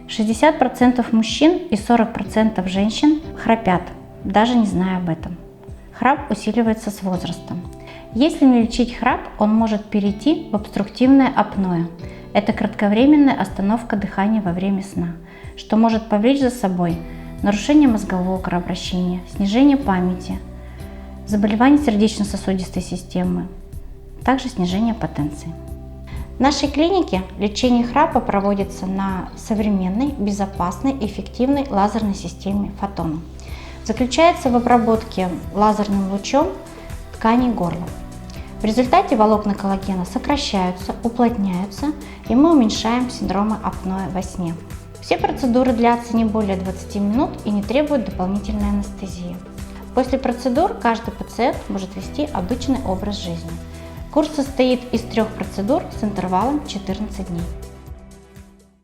60% мужчин и 40% женщин храпят, даже не зная об этом. Храп усиливается с возрастом. Если не лечить храп, он может перейти в обструктивное апноэ. Это кратковременная остановка дыхания во время сна, что может повлечь за собой нарушение мозгового кровообращения, снижение памяти, заболевания сердечно-сосудистой системы, также снижение потенции. В нашей клинике лечение храпа проводится на современной, безопасной и эффективной лазерной системе Photon. Заключается в обработке лазерным лучом тканей горла. В результате волокна коллагена сокращаются, уплотняются, и мы уменьшаем синдромы апноэ во сне. Все процедуры длятся не более 20 минут и не требуют дополнительной анестезии. После процедур каждый пациент может вести обычный образ жизни. Курс состоит из 3 процедур с интервалом 14 дней.